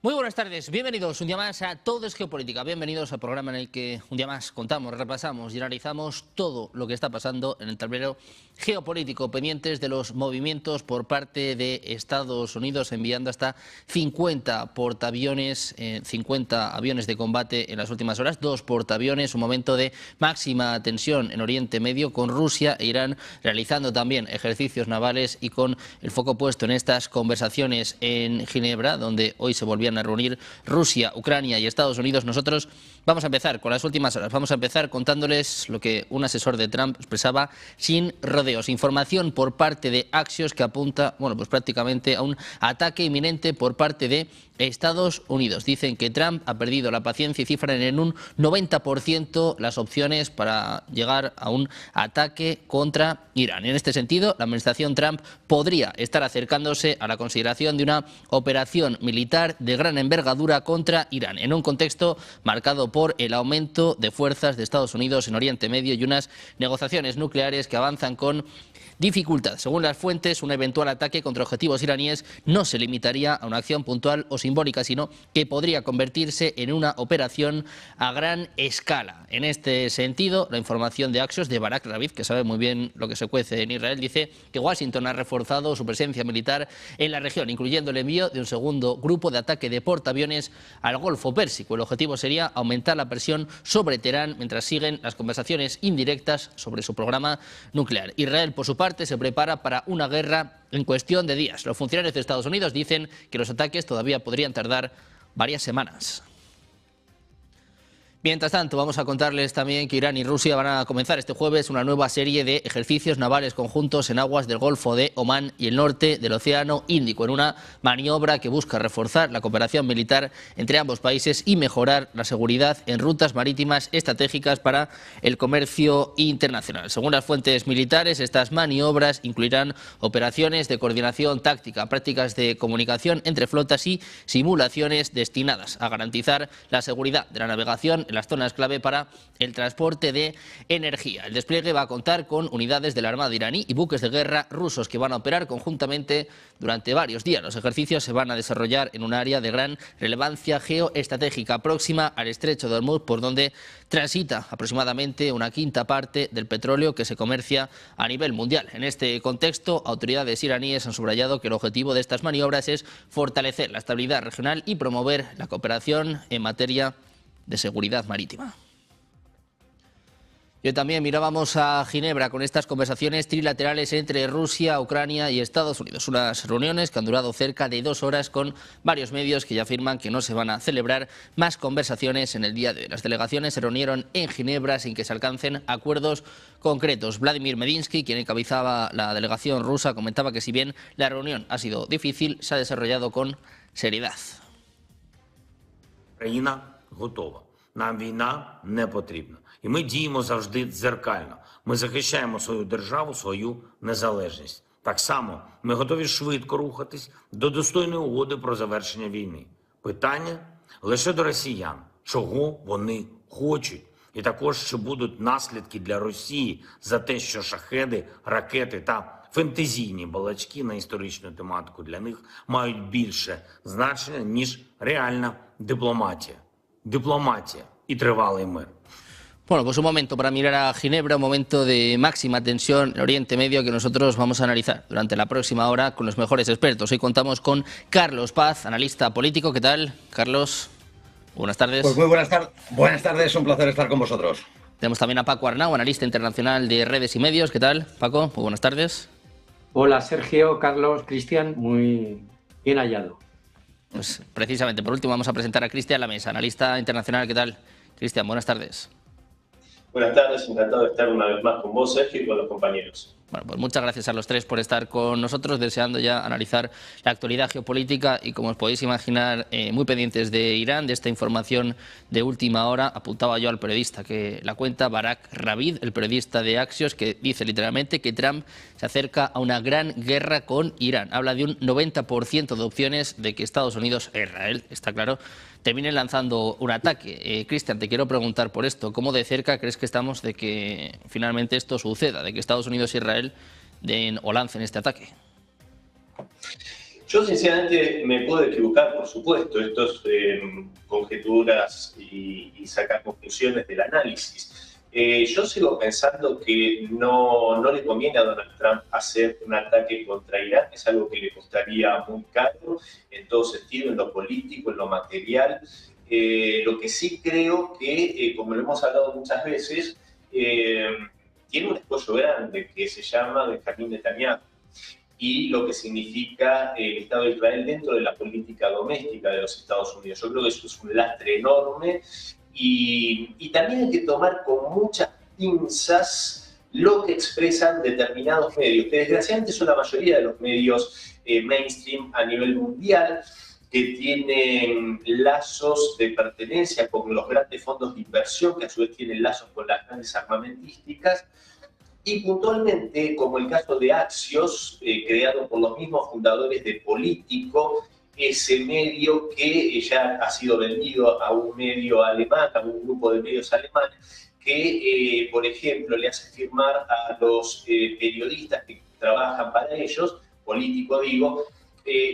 Muy buenas tardes, bienvenidos un día más a Todo es Geopolítica, bienvenidos al programa en el que un día más contamos, repasamos y analizamos todo lo que está pasando en el tablero geopolítico, pendientes de los movimientos por parte de Estados Unidos, enviando hasta 50 portaaviones, 50 aviones de combate en las últimas horas, 2 portaaviones, un momento de máxima tensión en Oriente Medio, con Rusia e Irán realizando también ejercicios navales y con el foco puesto en estas conversaciones en Ginebra, donde hoy se volvían a reunir Rusia, Ucrania y Estados Unidos. Nosotros vamos a empezar con las últimas horas. Vamos a empezar contándoles lo que un asesor de Trump expresaba sin rodeos. Información por parte de Axios que apunta, bueno, pues prácticamente a un ataque inminente por parte de Estados Unidos. Dicen que Trump ha perdido la paciencia y cifran en un 90% las opciones para llegar a un ataque contra Irán. En este sentido, la administración Trump podría estar acercándose a la consideración de una operación militar de gran envergadura contra Irán, en un contexto marcado por el aumento de fuerzas de Estados Unidos en Oriente Medio y unas negociaciones nucleares que avanzan con dificultad. Según las fuentes, un eventual ataque contra objetivos iraníes no se limitaría a una acción puntual o simbólica, sino que podría convertirse en una operación a gran escala. En este sentido, la información de Axios de Barak Ravid, que sabe muy bien lo que se cuece en Israel, dice que Washington ha reforzado su presencia militar en la región, incluyendo el envío de un segundo grupo de ataque de portaaviones al Golfo Pérsico. El objetivo sería aumentar la presión sobre Teherán mientras siguen las conversaciones indirectas sobre su programa nuclear. Israel, por su parte, se prepara para una guerra en cuestión de días. Los funcionarios de Estados Unidos dicen que los ataques todavía podrían tardar varias semanas. Mientras tanto, vamos a contarles también que Irán y Rusia van a comenzar este jueves una nueva serie de ejercicios navales conjuntos en aguas del Golfo de Omán y el norte del Océano Índico, en una maniobra que busca reforzar la cooperación militar entre ambos países y mejorar la seguridad en rutas marítimas estratégicas para el comercio internacional. Según las fuentes militares, estas maniobras incluirán operaciones de coordinación táctica, prácticas de comunicación entre flotas y simulaciones destinadas a garantizar la seguridad de la navegación en las zonas clave para el transporte de energía. El despliegue va a contar con unidades de la Armada iraní y buques de guerra rusos que van a operar conjuntamente durante varios días. Los ejercicios se van a desarrollar en un área de gran relevancia geoestratégica próxima al estrecho de Hormuz, por donde transita aproximadamente una quinta parte del petróleo que se comercia a nivel mundial. En este contexto, autoridades iraníes han subrayado que el objetivo de estas maniobras es fortalecer la estabilidad regional y promover la cooperación en materia de seguridad marítima. Yo también mirábamos a Ginebra con estas conversaciones trilaterales entre Rusia, Ucrania y Estados Unidos. Unas reuniones que han durado cerca de 2 horas con varios medios que ya afirman que no se van a celebrar más conversaciones en el día de hoy. Las delegaciones se reunieron en Ginebra sin que se alcancen acuerdos concretos. Vladimir Medinsky, quien encabezaba la delegación rusa, comentaba que si bien la reunión ha sido difícil, se ha desarrollado con seriedad. Готова. Нам війна не потрібна. І ми діємо завжди дзеркально. Ми захищаємо свою державу, свою незалежність. Так само ми готові швидко рухатись до достойної угоди про завершення війни. Питання лише до росіян, чого вони хочуть. І також, чи будуть наслідки для Росії за те, що шахеди, ракети та фентезійні балачки на історичну тематику для них мають більше значення, ніж реальна дипломатія. Diplomacia y tribal mир. Bueno, pues un momento para mirar a Ginebra, un momento de máxima tensión en Oriente Medio que nosotros vamos a analizar durante la próxima hora con los mejores expertos. Hoy contamos con Carlos Paz, analista político. ¿Qué tal, Carlos? Buenas tardes. Pues muy buenas tardes, un placer estar con vosotros. Tenemos también a Paco Arnau, analista internacional de redes y medios. ¿Qué tal, Paco? Muy buenas tardes. Hola, Sergio, Carlos, Cristian, muy bien hallado. Pues precisamente, por último, vamos a presentar a Cristian Lamesa, analista internacional. ¿Qué tal? Cristian, buenas tardes. Buenas tardes, encantado de estar una vez más con vos, Sergio, y con los compañeros. Bueno, pues muchas gracias a los tres por estar con nosotros, deseando ya analizar la actualidad geopolítica y, como os podéis imaginar, muy pendientes de Irán, de esta información de última hora. Apuntaba yo al periodista que la cuenta, Barak Ravid, el periodista de Axios, que dice literalmente que Trump se acerca a una gran guerra con Irán. Habla de un 90% de opciones de que Estados Unidos e Israel, está claro, terminen lanzando un ataque. Cristian, te quiero preguntar por esto. ¿Cómo de cerca crees que estamos de que finalmente esto suceda, de que Estados Unidos e Israel den o lancen este ataque? Yo sinceramente me puedo equivocar, por supuesto, esto es conjeturas y sacar conclusiones del análisis. Yo sigo pensando que no le conviene a Donald Trump hacer un ataque contra Irán, es algo que le costaría muy caro en todo sentido, en lo político, en lo material. Lo que sí creo que, como lo hemos hablado muchas veces, tiene un escollo grande que se llama Benjamín Netanyahu, y lo que significa el Estado de Israel dentro de la política doméstica de los Estados Unidos. Yo creo que eso es un lastre enorme y también hay que tomar con muchas pinzas lo que expresan determinados medios, que desgraciadamente son la mayoría de los medios mainstream a nivel mundial, que tienen lazos de pertenencia con los grandes fondos de inversión, que a su vez tienen lazos con las grandes armamentísticas, y puntualmente, como el caso de Axios, creado por los mismos fundadores de Político, ese medio que ya ha sido vendido a un medio alemán, a un grupo de medios alemanes, que, por ejemplo, le hace firmar a los periodistas que trabajan para ellos, Político digo,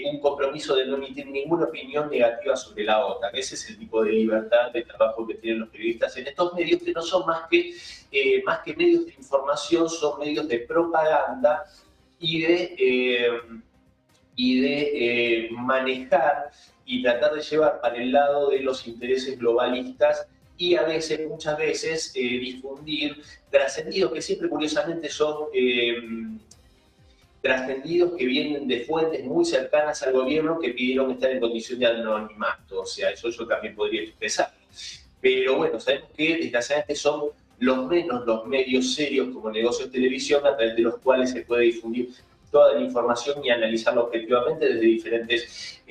un compromiso de no emitir ninguna opinión negativa sobre la OTAN. Ese es el tipo de libertad de trabajo que tienen los periodistas en estos medios, que no son más que medios de información, son medios de propaganda y de manejar y tratar de llevar para el lado de los intereses globalistas y a veces, muchas veces, difundir trascendidos que siempre curiosamente son trascendidos que vienen de fuentes muy cercanas al gobierno que pidieron estar en condición de anonimato. O sea, eso yo también podría expresar. Pero bueno, sabemos que desgraciadamente son los menos los medios serios como Negocios Televisión, a través de los cuales se puede difundir toda la información y analizarla objetivamente desde diferentes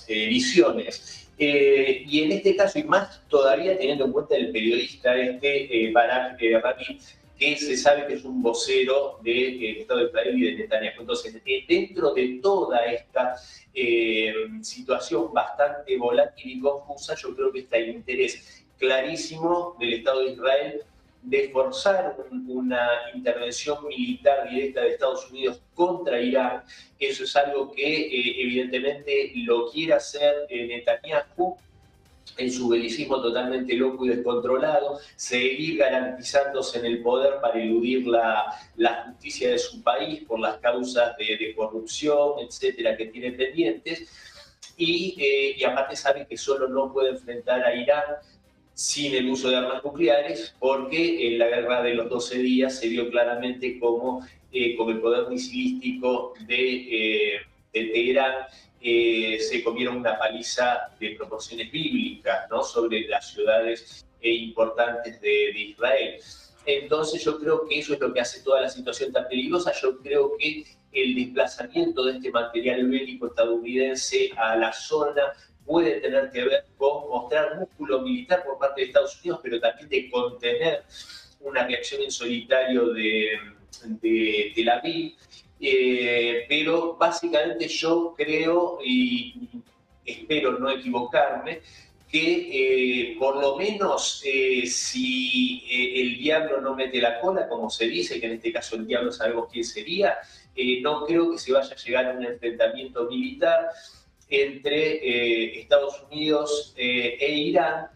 visiones. Y en este caso, y más todavía teniendo en cuenta el periodista Barak Rabin, que se sabe que es un vocero del Estado de Israel y de Netanyahu. Entonces, dentro de toda esta situación bastante volátil y confusa, yo creo que está el interés clarísimo del Estado de Israel de forzar una intervención militar directa de Estados Unidos contra Irán. Eso es algo que evidentemente lo quiere hacer Netanyahu, en su belicismo totalmente loco y descontrolado, seguir garantizándose en el poder para eludir la justicia de su país por las causas de corrupción, etcétera, que tiene pendientes, y aparte sabe que solo no puede enfrentar a Irán sin el uso de armas nucleares, porque en la guerra de los 12 días se vio claramente cómo con el poder misilístico de Teherán se comieron una paliza de proporciones bíblicas, ¿no?, sobre las ciudades importantes de Israel. Entonces yo creo que eso es lo que hace toda la situación tan peligrosa. Yo creo que el desplazamiento de este material bélico estadounidense a la zona puede tener que ver con mostrar músculo militar por parte de Estados Unidos, pero también de contener una reacción en solitario de Tel Aviv. Pero básicamente yo creo, y espero no equivocarme, que por lo menos si el diablo no mete la cola, como se dice, que en este caso el diablo sabemos quién sería, no creo que se vaya a llegar a un enfrentamiento militar entre Estados Unidos e Irán.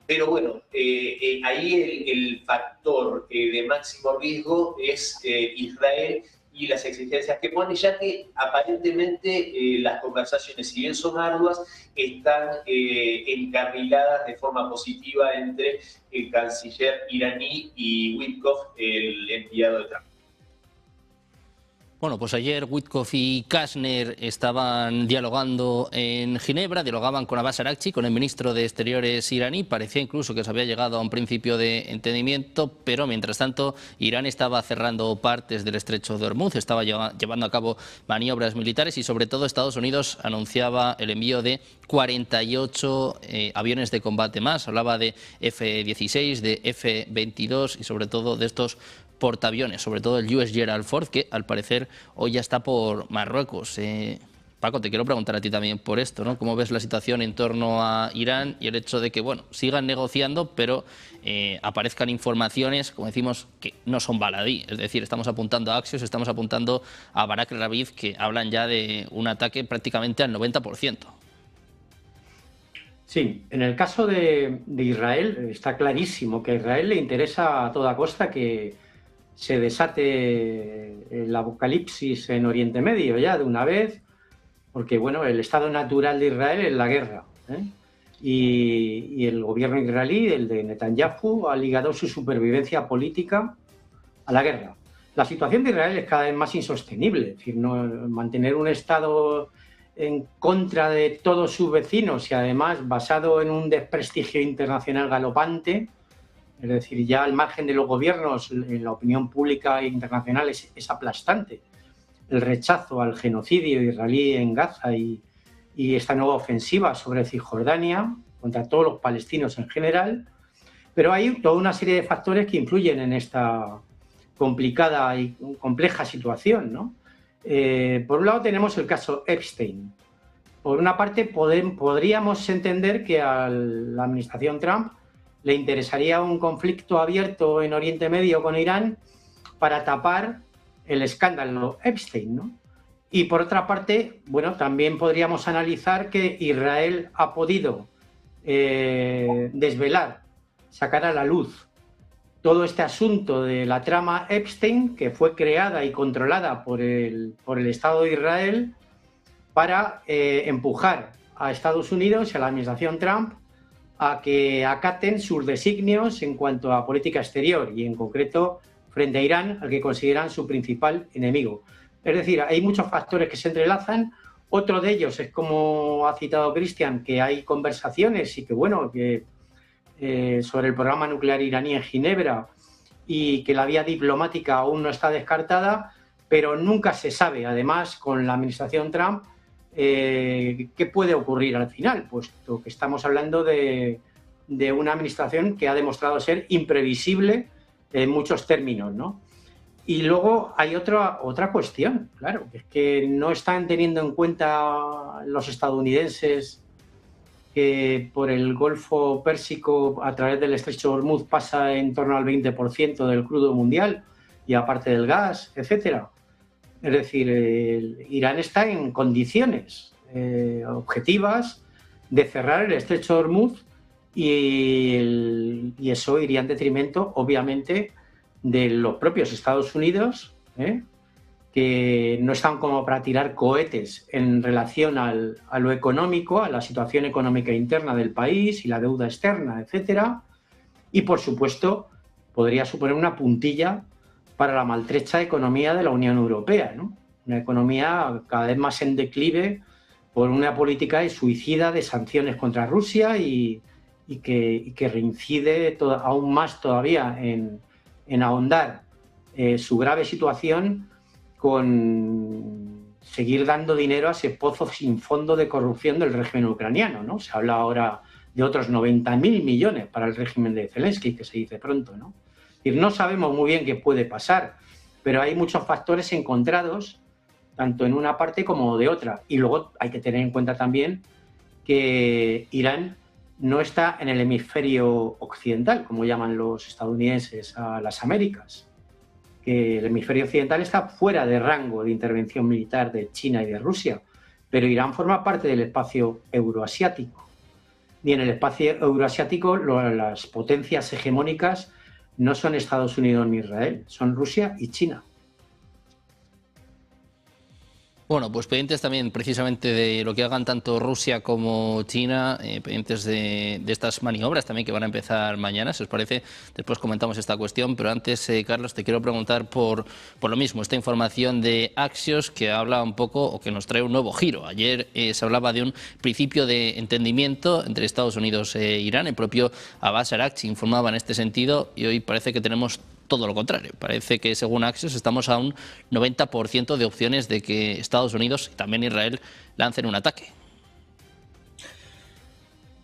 Pero bueno, ahí el factor de máximo riesgo es Israel y las exigencias que pone, ya que aparentemente las conversaciones, si bien son arduas, están encarriladas de forma positiva entre el canciller iraní y Witkoff, el enviado de Trump. Bueno, pues ayer Witkoff y Kashner estaban dialogando en Ginebra, dialogaban con Abbas Araghchi, con el ministro de Exteriores iraní. Parecía incluso que se había llegado a un principio de entendimiento, pero mientras tanto Irán estaba cerrando partes del estrecho de Hormuz, estaba llevando a cabo maniobras militares y sobre todo Estados Unidos anunciaba el envío de 48 aviones de combate más. Hablaba de F-16, de F-22 y sobre todo de estos portaaviones, sobre todo el US Gerald Ford, que al parecer hoy ya está por Marruecos. Paco, te quiero preguntar a ti también por esto, ¿no? ¿Cómo ves la situación en torno a Irán y el hecho de que, bueno, sigan negociando, pero aparezcan informaciones, como decimos, que no son baladí? Es decir, estamos apuntando a Axios, estamos apuntando a Barak Ravid, que hablan ya de un ataque prácticamente al 90%. Sí, en el caso de Israel está clarísimo que a Israel le interesa a toda costa que se desate el apocalipsis en Oriente Medio ya de una vez, porque bueno, el estado natural de Israel es la guerra, ¿eh? Y el gobierno israelí, el de Netanyahu, ha ligado su supervivencia política a la guerra. La situación de Israel es cada vez más insostenible, es decir, mantener un estado en contra de todos sus vecinos y además basado en un desprestigio internacional galopante, es decir, ya al margen de los gobiernos, en la opinión pública internacional es aplastante el rechazo al genocidio israelí en Gaza y esta nueva ofensiva sobre Cisjordania contra todos los palestinos en general, pero hay toda una serie de factores que influyen en esta complicada y compleja situación, ¿no? Por un lado tenemos el caso Epstein. Por una parte podríamos entender que a la administración Trump le interesaría un conflicto abierto en Oriente Medio con Irán para tapar el escándalo Epstein, ¿no? Y por otra parte, bueno, también podríamos analizar que Israel ha podido desvelar, sacar a la luz todo este asunto de la trama Epstein, que fue creada y controlada por el Estado de Israel para empujar a Estados Unidos y a la administración Trump a que acaten sus designios en cuanto a política exterior y en concreto frente a Irán, al que consideran su principal enemigo. Es decir, hay muchos factores que se entrelazan. Otro de ellos es, como ha citado Cristian, que hay conversaciones y que, bueno, que sobre el programa nuclear iraní en Ginebra y que la vía diplomática aún no está descartada, pero nunca se sabe, además, con la administración Trump, qué puede ocurrir al final, puesto que estamos hablando de una administración que ha demostrado ser imprevisible en muchos términos, ¿no? Y luego hay otra cuestión, claro, que es que no están teniendo en cuenta los estadounidenses que por el Golfo Pérsico, a través del Estrecho de Hormuz, pasa en torno al 20% del crudo mundial y aparte del gas, etcétera. Es decir, Irán está en condiciones objetivas de cerrar el Estrecho de Hormuz y eso iría en detrimento, obviamente, de los propios Estados Unidos, que no están como para tirar cohetes en relación a lo económico, a la situación económica interna del país y la deuda externa, etcétera. Y, por supuesto, podría suponer una puntilla para la maltrecha economía de la Unión Europea, ¿no? Una economía cada vez más en declive por una política suicida de sanciones contra Rusia y que reincide aún más todavía en ahondar su grave situación con seguir dando dinero a ese pozo sin fondo de corrupción del régimen ucraniano, ¿no? Se habla ahora de otros 90.000 millones para el régimen de Zelensky, que se dice pronto, ¿no? Es decir, no sabemos muy bien qué puede pasar, pero hay muchos factores encontrados, tanto en una parte como de otra. Y luego hay que tener en cuenta también que Irán no está en el hemisferio occidental, como llaman los estadounidenses a las Américas, que el hemisferio occidental está fuera de rango de intervención militar de China y de Rusia, pero Irán forma parte del espacio euroasiático. Y en el espacio euroasiático las potencias hegemónicas no son Estados Unidos ni Israel, son Rusia y China. Bueno, pues pendientes también precisamente de lo que hagan tanto Rusia como China, pendientes de estas maniobras también que van a empezar mañana, si os parece. Después comentamos esta cuestión, pero antes, Carlos, te quiero preguntar por lo mismo, esta información de Axios que habla un poco o que nos trae un nuevo giro. Ayer se hablaba de un principio de entendimiento entre Estados Unidos e Irán, el propio Abbas Araghchi informaba en este sentido y hoy parece que tenemos todo lo contrario. Parece que, según Axios, estamos a un 90% de opciones de que Estados Unidos y también Israel lancen un ataque.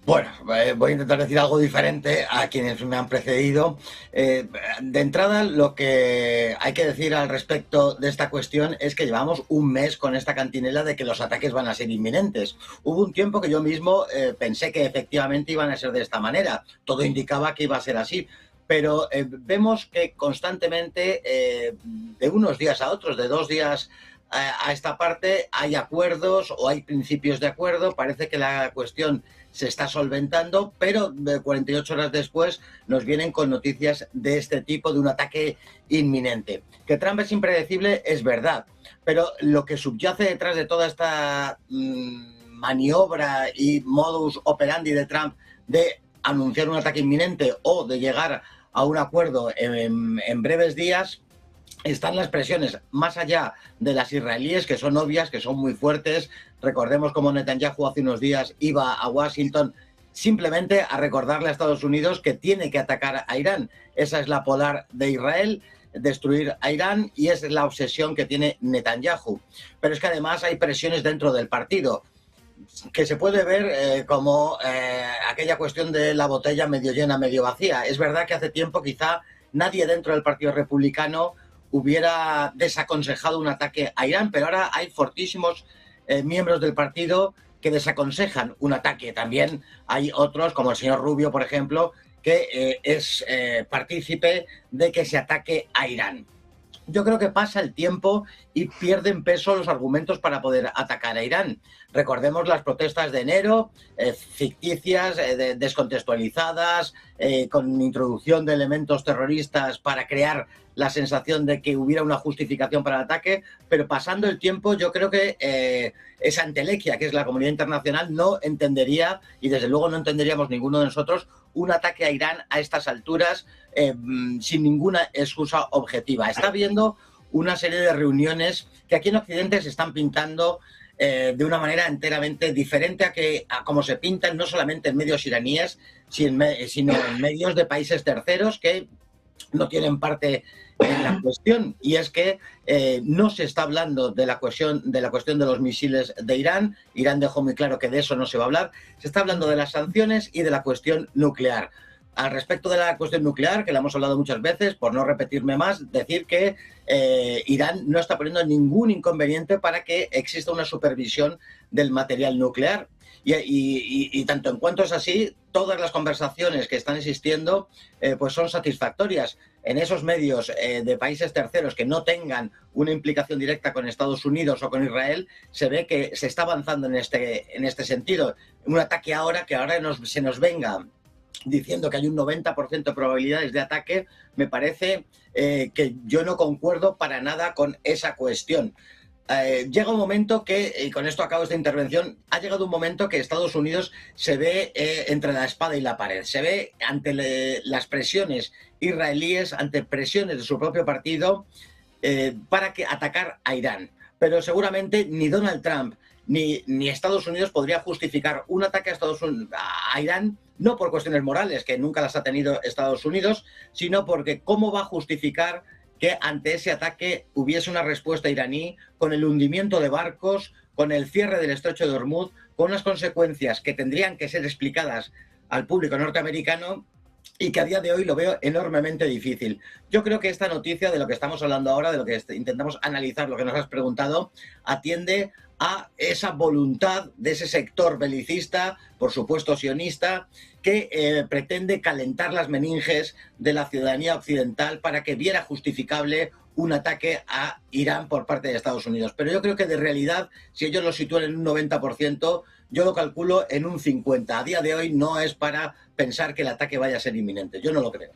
Bueno, voy a intentar decir algo diferente a quienes me han precedido. De entrada, lo que hay que decir al respecto de esta cuestión es que llevamos un mes con esta cantinela de que los ataques van a ser inminentes. Hubo un tiempo que yo mismo pensé que efectivamente iban a ser de esta manera. Todo indicaba que iba a ser así. Pero vemos que constantemente, de unos días a otros, de 2 días a esta parte, hay acuerdos o hay principios de acuerdo. Parece que la cuestión se está solventando, pero 48 horas después nos vienen con noticias de este tipo, de un ataque inminente. Que Trump es impredecible es verdad, pero lo que subyace detrás de toda esta maniobra y modus operandi de Trump de anunciar un ataque inminente o de llegar a un acuerdo en breves días, están las presiones más allá de las israelíes, que son obvias, que son muy fuertes. Recordemos cómo Netanyahu hace unos días iba a Washington simplemente a recordarle a Estados Unidos que tiene que atacar a Irán. Esa es la polar de Israel, destruir a Irán, y esa es la obsesión que tiene Netanyahu. Pero es que además hay presiones dentro del partido, que se puede ver como aquella cuestión de la botella medio llena, medio vacía. Es verdad que hace tiempo quizá nadie dentro del Partido Republicano hubiera desaconsejado un ataque a Irán, pero ahora hay fortísimos miembros del partido que desaconsejan un ataque. También hay otros, como el señor Rubio, por ejemplo, que es partícipe de que se ataque a Irán. Yo creo que pasa el tiempo y pierden peso los argumentos para poder atacar a Irán. Recordemos las protestas de enero, ficticias, descontextualizadas, con introducción de elementos terroristas para crear la sensación de que hubiera una justificación para el ataque, pero pasando el tiempo yo creo que esa entelequia, que es la comunidad internacional, no entendería, y desde luego no entenderíamos ninguno de nosotros, un ataque a Irán a estas alturas sin ninguna excusa objetiva. Está habiendo una serie de reuniones que aquí en Occidente se están pintando de una manera enteramente diferente a como se pintan no solamente en medios iraníes, sino en medios de países terceros que no tienen parte en la cuestión, y es que no se está hablando de la cuestión de los misiles de Irán. Irán dejó muy claro que de eso no se va a hablar. Se está hablando de las sanciones y de la cuestión nuclear. Al respecto de la cuestión nuclear, que la hemos hablado muchas veces, por no repetirme más, decir que Irán no está poniendo ningún inconveniente para que exista una supervisión del material nuclear. Y tanto en cuanto es así, todas las conversaciones que están existiendo pues son satisfactorias. En esos medios de países terceros que no tengan una implicación directa con Estados Unidos o con Israel, se ve que se está avanzando en este sentido. Un ataque ahora, que ahora se nos venga diciendo que hay un 90% de probabilidades de ataque, me parece que yo no concuerdo para nada con esa cuestión. Llega un momento que, y con esto acabo esta intervención, ha llegado un momento que Estados Unidos se ve entre la espada y la pared. Se ve ante las presiones israelíes, ante presiones de su propio partido para atacar a Irán. Pero seguramente ni Donald Trump ni Estados Unidos podría justificar un ataque a Irán, no por cuestiones morales, que nunca las ha tenido Estados Unidos, sino porque ¿cómo va a justificar que ante ese ataque hubiese una respuesta iraní con el hundimiento de barcos, con el cierre del estrecho de Hormuz, con unas consecuencias que tendrían que ser explicadas al público norteamericano y que a día de hoy lo veo enormemente difícil? Yo creo que esta noticia de lo que estamos hablando ahora, de lo que intentamos analizar, lo que nos has preguntado, atiende a esa voluntad de ese sector belicista, por supuesto sionista, que pretende calentar las meninges de la ciudadanía occidental para que viera justificable un ataque a Irán por parte de Estados Unidos. Pero yo creo que de realidad, si ellos lo sitúan en un 90%, yo lo calculo en un 50%. A día de hoy no es para pensar que el ataque vaya a ser inminente. Yo no lo creo.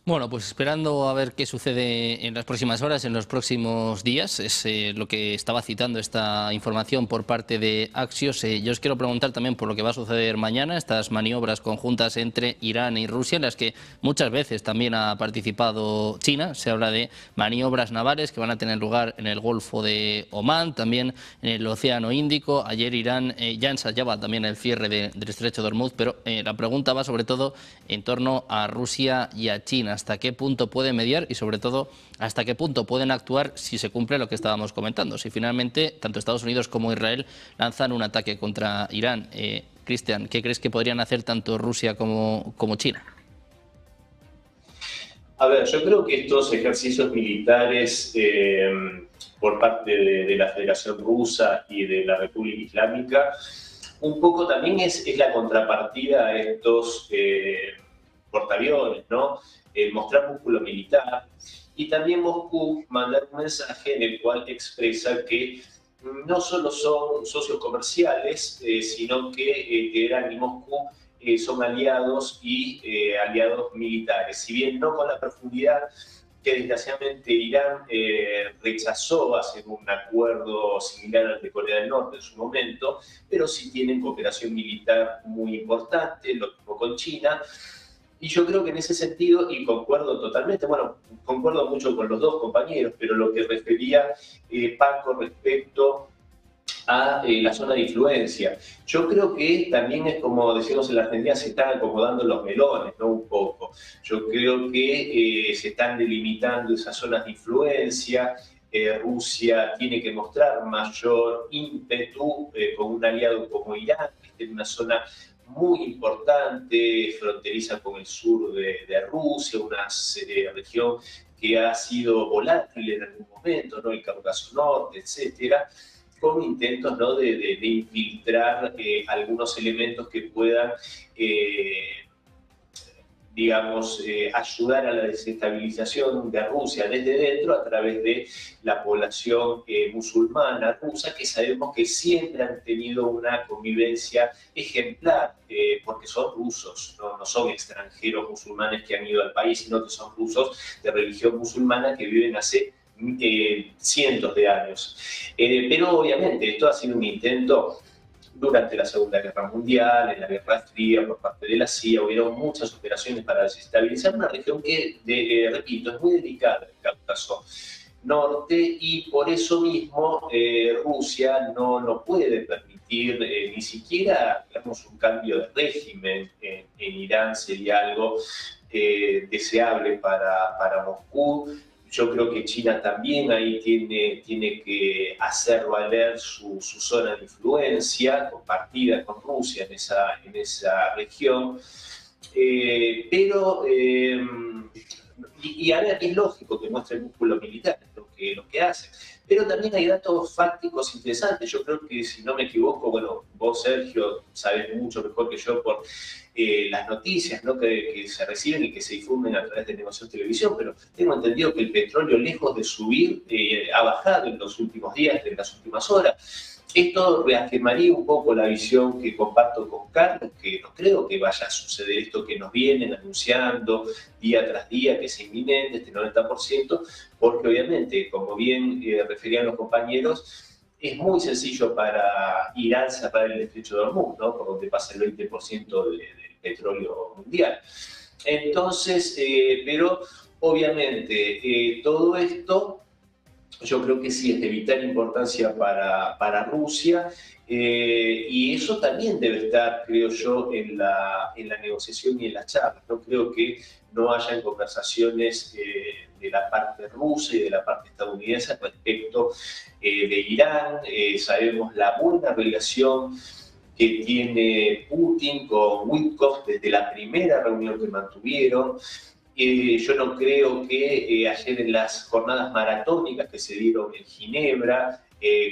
Bueno, pues esperando a ver qué sucede en las próximas horas, en los próximos días, es lo que estaba citando esta información por parte de Axios. Yo os quiero preguntar también por lo que va a suceder mañana, estas maniobras conjuntas entre Irán y Rusia, en las que muchas veces también ha participado China. Se habla de maniobras navales que van a tener lugar en el Golfo de Omán, también en el Océano Índico. Ayer Irán ya ensayaba también el cierre del estrecho de Hormuz, pero la pregunta va sobre todo en torno a Rusia y a China. ¿Hasta qué punto pueden mediar y, sobre todo, hasta qué punto pueden actuar si se cumple lo que estábamos comentando? Si finalmente tanto Estados Unidos como Israel lanzan un ataque contra Irán, Cristian, ¿qué crees que podrían hacer tanto Rusia como China? A ver, yo creo que estos ejercicios militares por parte de la Federación Rusa y de la República Islámica, un poco también es la contrapartida a estos portaaviones, ¿no? Mostrar músculo militar y también Moscú mandar un mensaje en el cual expresa que no solo son socios comerciales, sino que Teherán y Moscú son aliados y aliados militares. Si bien no con la profundidad que desgraciadamente Irán rechazó hacer un acuerdo similar al de Corea del Norte en su momento, pero sí tienen cooperación militar muy importante, lo mismo con China. Y yo creo que en ese sentido, y concuerdo totalmente, bueno, concuerdo mucho con los dos compañeros, pero lo que refería Paco respecto a la zona de influencia. Yo creo que también es como decimos en la Argentina, se están acomodando los melones, ¿no? Un poco. Yo creo que se están delimitando esas zonas de influencia. Rusia tiene que mostrar mayor ímpetu con un aliado como Irán, que está en una zona muy importante, fronteriza con el sur de Rusia, una región que ha sido volátil en algún momento, ¿no? El Cáucaso Norte, etcétera, con intentos, ¿no? de infiltrar algunos elementos que puedan, digamos, ayudar a la desestabilización de Rusia desde dentro a través de la población musulmana rusa, que sabemos que siempre han tenido una convivencia ejemplar, porque son rusos, no son extranjeros musulmanes que han ido al país, sino que son rusos de religión musulmana que viven hace cientos de años. Pero obviamente esto ha sido un intento durante la Segunda Guerra Mundial, en la Guerra Fría, por parte de la CIA, hubieron muchas operaciones para desestabilizar una región que, repito, es muy delicada, el Cáucaso Norte, y por eso mismo Rusia no puede permitir ni siquiera, digamos, un cambio de régimen en Irán, sería algo deseable para Moscú. Yo creo que China también ahí tiene que hacer valer su zona de influencia compartida con Rusia en esa región. Y a ver, es lógico que muestre el músculo militar, lo que hace. Pero también hay datos fácticos interesantes. Yo creo que, si no me equivoco, bueno, vos, Sergio, sabés mucho mejor que yo por las noticias, ¿no? que se reciben y que se difunden a través de Negocios Televisión, pero tengo entendido que el petróleo, lejos de subir, ha bajado en los últimos días, en las últimas horas. Esto reafirmaría un poco la visión que comparto con Carlos, que no creo que vaya a suceder esto que nos vienen anunciando día tras día, que es inminente, este 90%, porque obviamente, como bien referían los compañeros, es muy sencillo para Irán cerrar el estrecho de Hormuz, ¿no? Por donde pasa el 20% del petróleo mundial. Entonces, pero obviamente todo esto yo creo que sí es de vital importancia para Rusia, y eso también debe estar, creo yo, en la negociación y en las charlas. No creo que no hayan conversaciones de la parte rusa y de la parte estadounidense respecto de Irán. Sabemos la buena relación que tiene Putin con Witkoff desde la primera reunión que mantuvieron. Yo no creo que ayer en las jornadas maratónicas que se dieron en Ginebra,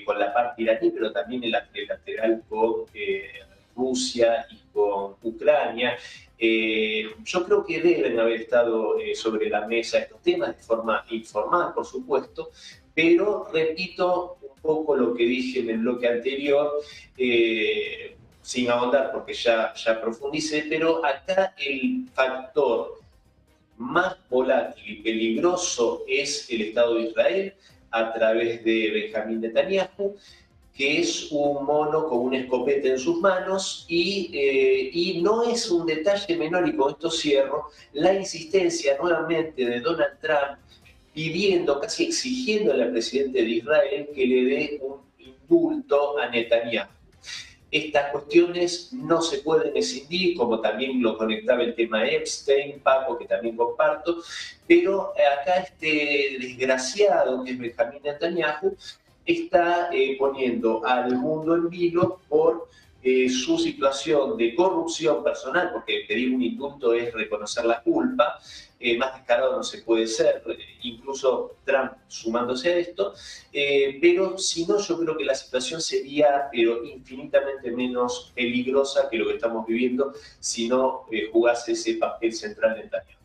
con la parte iraní, pero también en la trilateral con Rusia y con Ucrania, yo creo que deben haber estado sobre la mesa estos temas de forma informal, por supuesto, pero repito un poco lo que dije en el bloque anterior, sin ahondar porque ya profundicé, pero acá el factor más volátil y peligroso es el Estado de Israel a través de Benjamín Netanyahu, que es un mono con una escopeta en sus manos, y no es un detalle menor, y con esto cierro, la insistencia nuevamente de Donald Trump pidiendo, casi exigiéndole al presidente de Israel que le dé un indulto a Netanyahu. Estas cuestiones no se pueden escindir, como también lo conectaba el tema Epstein, Paco, que también comparto, pero acá este desgraciado que es Benjamín Netanyahu está poniendo al mundo en vilo por su situación de corrupción personal, porque pedir un indulto es reconocer la culpa, más descarado no se puede ser, incluso Trump sumándose a esto, pero si no, yo creo que la situación sería infinitamente menos peligrosa que lo que estamos viviendo si no jugase ese papel central de Netanyahu.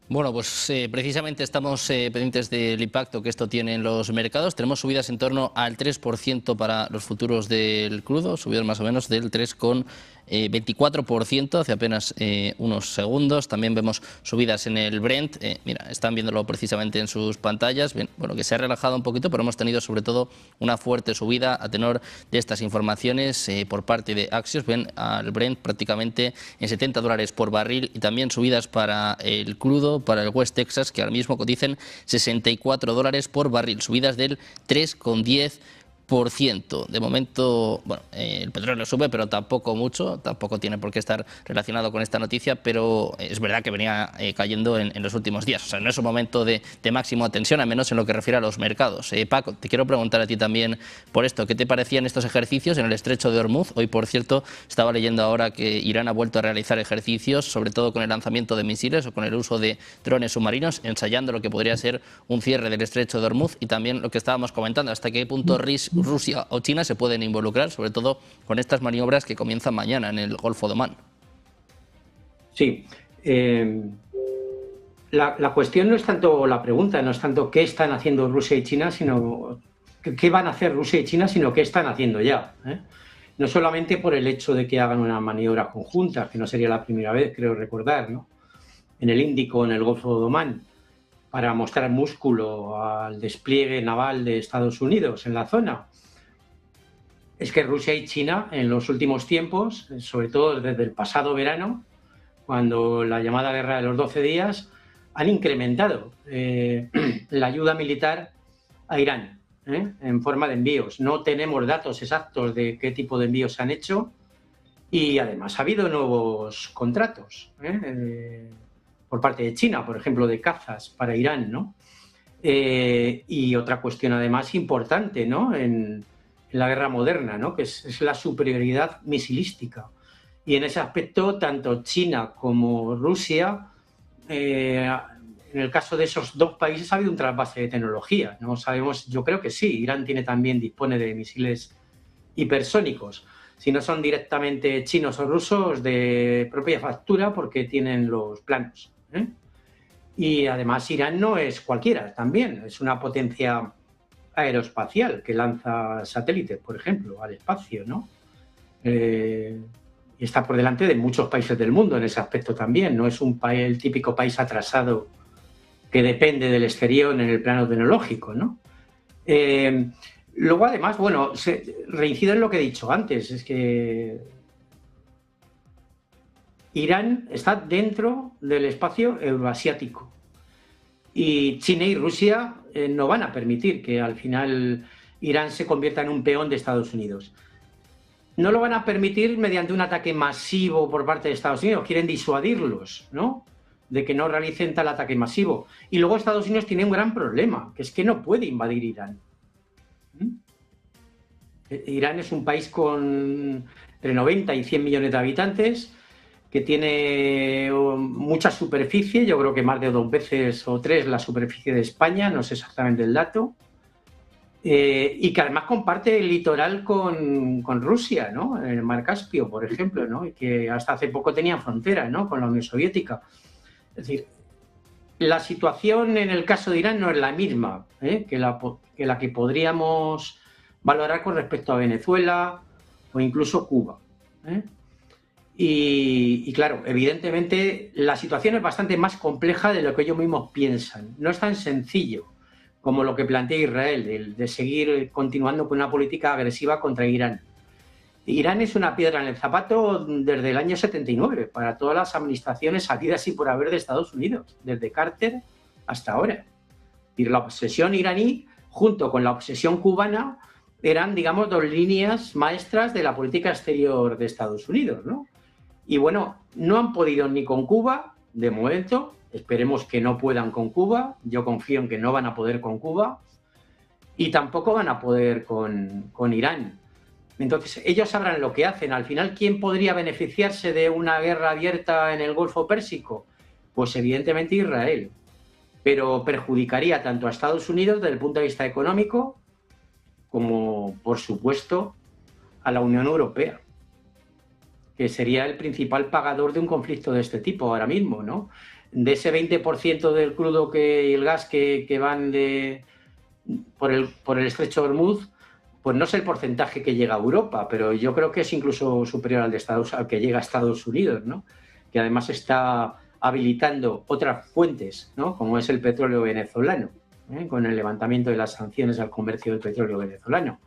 Bueno, pues precisamente estamos pendientes del impacto que esto tiene en los mercados. Tenemos subidas en torno al 3% para los futuros del crudo, subidas más o menos del 3,24% hace apenas unos segundos. También vemos subidas en el Brent. Mira, están viéndolo precisamente en sus pantallas. Bien, bueno, que se ha relajado un poquito, pero hemos tenido sobre todo una fuerte subida a tenor de estas informaciones por parte de Axios. Ven al Brent prácticamente en $70 por barril y también subidas para el crudo, para el West Texas, que ahora mismo cotizan $64 por barril, subidas del 3,10%. De momento, bueno, el petróleo sube, pero tampoco mucho, tampoco tiene por qué estar relacionado con esta noticia, pero es verdad que venía cayendo en los últimos días. O sea, no es un momento de máxima tensión, al menos en lo que refiere a los mercados. Paco, te quiero preguntar a ti también por esto. ¿Qué te parecían estos ejercicios en el estrecho de Hormuz? Hoy, por cierto, estaba leyendo ahora que Irán ha vuelto a realizar ejercicios, sobre todo con el lanzamiento de misiles o con el uso de drones submarinos, ensayando lo que podría ser un cierre del estrecho de Hormuz y también lo que estábamos comentando, hasta qué punto Rusia o China se pueden involucrar, sobre todo con estas maniobras que comienzan mañana en el Golfo de Omán. Sí. La cuestión no es tanto, la pregunta no es tanto qué están haciendo Rusia y China, sino qué van a hacer Rusia y China, sino qué están haciendo ya. No solamente por el hecho de que hagan una maniobra conjunta, que no sería la primera vez, creo recordar, ¿no?, en el Índico, en el Golfo de Omán, para mostrar músculo al despliegue naval de Estados Unidos en la zona. Es que Rusia y China en los últimos tiempos, sobre todo desde el pasado verano, cuando la llamada guerra de los 12 días, han incrementado la ayuda militar a Irán en forma de envíos. No tenemos datos exactos de qué tipo de envíos se han hecho y además ha habido nuevos contratos por parte de China, por ejemplo, de cazas para Irán, ¿no? Y otra cuestión además importante, ¿no?, en la guerra moderna, ¿no?, que es la superioridad misilística. Y en ese aspecto, tanto China como Rusia, en el caso de esos dos países ha habido un trasvase de tecnología. No sabemos, yo creo que sí, Irán dispone de misiles hipersónicos. Si no son directamente chinos o rusos, de propia factura, porque tienen los planos. Y además Irán no es cualquiera, también es una potencia aeroespacial que lanza satélites, por ejemplo, al espacio, ¿no? Y está por delante de muchos países del mundo en ese aspecto también. No es el típico país atrasado que depende del exterior en el plano tecnológico, ¿no? Luego, además, bueno, reincido en lo que he dicho antes, es que Irán está dentro del espacio euroasiático y China y Rusia no van a permitir que al final Irán se convierta en un peón de Estados Unidos. No lo van a permitir mediante un ataque masivo por parte de Estados Unidos, quieren disuadirlos, ¿no?, de que no realicen tal ataque masivo. Y luego Estados Unidos tiene un gran problema, que es que no puede invadir Irán. Irán es un país con entre 90 y 100 millones de habitantes, que tiene mucha superficie, yo creo que más de 2 veces o 3 la superficie de España, no sé exactamente el dato, y que además comparte el litoral con Rusia, ¿no?, en el Mar Caspio, por ejemplo, ¿no?, y que hasta hace poco tenían frontera, ¿no?, con la Unión Soviética. Es decir, la situación en el caso de Irán no es la misma que la que podríamos valorar con respecto a Venezuela o incluso Cuba. Y claro, evidentemente la situación es bastante más compleja de lo que ellos mismos piensan. No es tan sencillo como lo que plantea Israel, de seguir continuando con una política agresiva contra Irán. Irán es una piedra en el zapato desde el año 79 para todas las administraciones habidas y por haber de Estados Unidos, desde Carter hasta ahora. Y la obsesión iraní, junto con la obsesión cubana, eran, digamos, 2 líneas maestras de la política exterior de Estados Unidos, ¿no? Y bueno, no han podido ni con Cuba, de momento, esperemos que no puedan con Cuba, yo confío en que no van a poder con Cuba, y tampoco van a poder con Irán. Entonces, ellos sabrán lo que hacen. Al final, ¿quién podría beneficiarse de una guerra abierta en el Golfo Pérsico? Pues evidentemente Israel. Pero perjudicaría tanto a Estados Unidos desde el punto de vista económico como, por supuesto, a la Unión Europea, que sería el principal pagador de un conflicto de este tipo ahora mismo, ¿no? De ese 20% del crudo y el gas que van por el estrecho de Hormuz, pues no sé el porcentaje que llega a Europa, pero yo creo que es incluso superior al que llega a Estados Unidos, ¿no? Que además está habilitando otras fuentes, ¿no? Como es el petróleo venezolano, con el levantamiento de las sanciones al comercio del petróleo venezolano.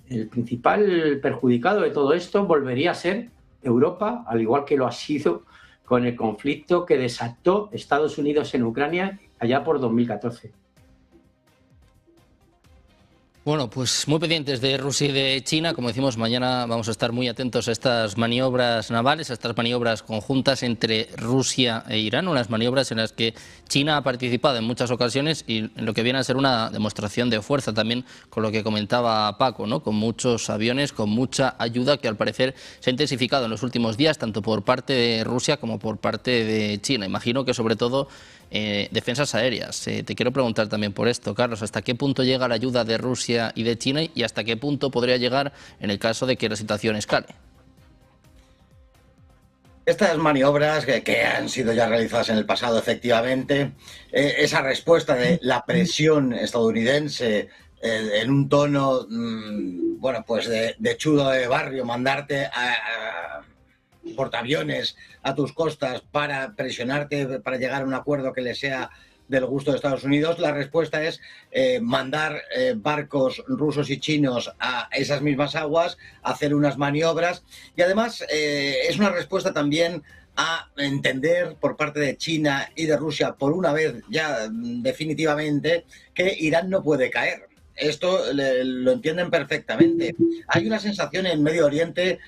El principal perjudicado de todo esto volvería a ser Europa, al igual que lo ha sido con el conflicto que desató Estados Unidos en Ucrania allá por 2014. Bueno, pues muy pendientes de Rusia y de China. Como decimos, mañana vamos a estar muy atentos a estas maniobras navales, a estas maniobras conjuntas entre Rusia e Irán, unas maniobras en las que China ha participado en muchas ocasiones y en lo que viene a ser una demostración de fuerza también, con lo que comentaba Paco, ¿no? Con muchos aviones, con mucha ayuda que al parecer se ha intensificado en los últimos días, tanto por parte de Rusia como por parte de China. Imagino que sobre todo defensas aéreas. Te quiero preguntar también por esto, Carlos, ¿hasta qué punto llega la ayuda de Rusia y de China y hasta qué punto podría llegar en el caso de que la situación escale? Estas maniobras que han sido ya realizadas en el pasado, efectivamente, esa respuesta de la presión estadounidense en un tono, bueno, pues de chulo de barrio, mandarte a portaaviones a tus costas para presionarte, para llegar a un acuerdo que le sea del gusto de Estados Unidos, la respuesta es mandar barcos rusos y chinos a esas mismas aguas, hacer unas maniobras y además es una respuesta también a entender por parte de China y de Rusia por una vez ya definitivamente que Irán no puede caer. Esto lo entienden perfectamente. Hay una sensación en Medio Oriente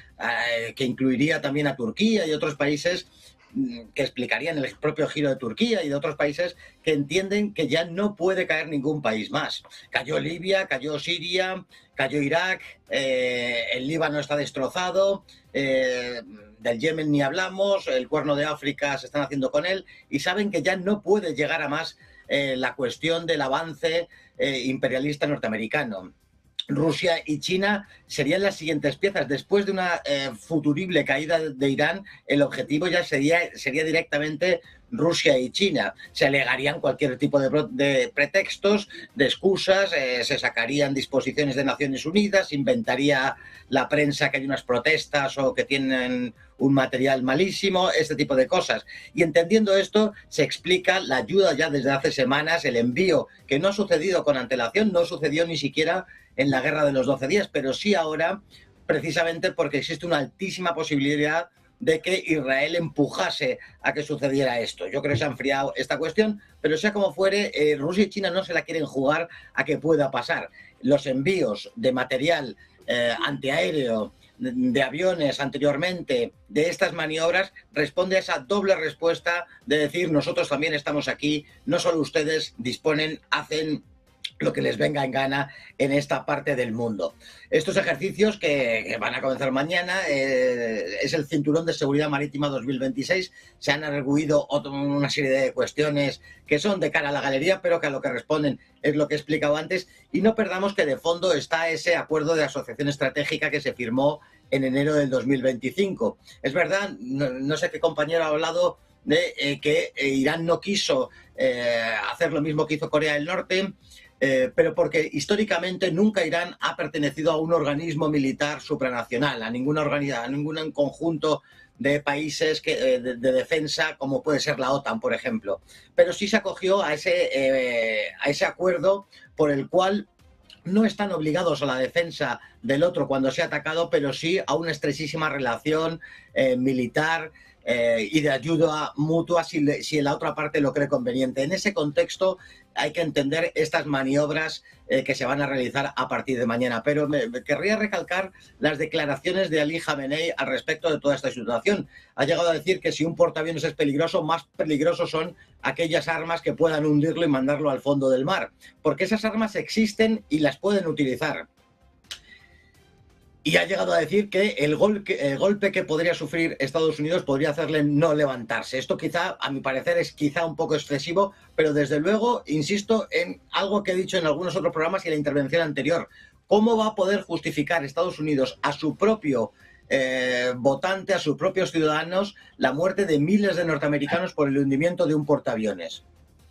que incluiría también a Turquía y otros países que explicarían el propio giro de Turquía y de otros países que entienden que ya no puede caer ningún país más. Cayó Libia, cayó Siria, cayó Irak, el Líbano está destrozado, del Yemen ni hablamos, el Cuerno de África se están haciendo con él y saben que ya no puede llegar a más la cuestión del avance imperialista norteamericano. Rusia y China serían las siguientes piezas. Después de una futurible caída de Irán, el objetivo ya sería directamente Rusia y China. Se alegarían cualquier tipo de pretextos, de excusas, se sacarían disposiciones de Naciones Unidas, inventaría la prensa que hay unas protestas o que tienen un material malísimo, este tipo de cosas. Y entendiendo esto, se explica la ayuda ya desde hace semanas, el envío que no ha sucedido con antelación, no sucedió ni siquiera en la guerra de los 12 días, pero sí ahora, precisamente porque existe una altísima posibilidad de que Israel empujase a que sucediera esto. Yo creo que se ha enfriado esta cuestión, pero sea como fuere, Rusia y China no se la quieren jugar a que pueda pasar. Los envíos de material antiaéreo, de aviones anteriormente, de estas maniobras, responde a esa doble respuesta de decir nosotros también estamos aquí, no solo ustedes disponen, hacen lo que les venga en gana en esta parte del mundo. Estos ejercicios que van a comenzar mañana es el Cinturón de Seguridad Marítima 2026. Se han arguido una serie de cuestiones que son de cara a la galería, pero que a lo que responden es lo que he explicado antes. Y no perdamos que de fondo está ese acuerdo de asociación estratégica que se firmó en enero del 2025. Es verdad, no sé qué compañero ha hablado de que Irán no quiso hacer lo mismo que hizo Corea del Norte, pero porque históricamente nunca Irán ha pertenecido a un organismo militar supranacional, a ningún conjunto de países de defensa como puede ser la OTAN, por ejemplo. Pero sí se acogió a ese acuerdo por el cual no están obligados a la defensa del otro cuando sea atacado, pero sí a una estrechísima relación militar y de ayuda mutua si la otra parte lo cree conveniente. En ese contexto hay que entender estas maniobras que se van a realizar a partir de mañana. Pero me querría recalcar las declaraciones de Ali Khamenei al respecto de toda esta situación. Ha llegado a decir que si un portaaviones es peligroso, más peligrosos son aquellas armas que puedan hundirlo y mandarlo al fondo del mar, porque esas armas existen y las pueden utilizar. Y ha llegado a decir que el golpe que podría sufrir Estados Unidos podría hacerle no levantarse. Esto quizá, a mi parecer, es quizá un poco excesivo, pero desde luego, insisto en algo que he dicho en algunos otros programas y en la intervención anterior. ¿Cómo va a poder justificar Estados Unidos a su propio votante, a sus propios ciudadanos, la muerte de miles de norteamericanos por el hundimiento de un portaaviones?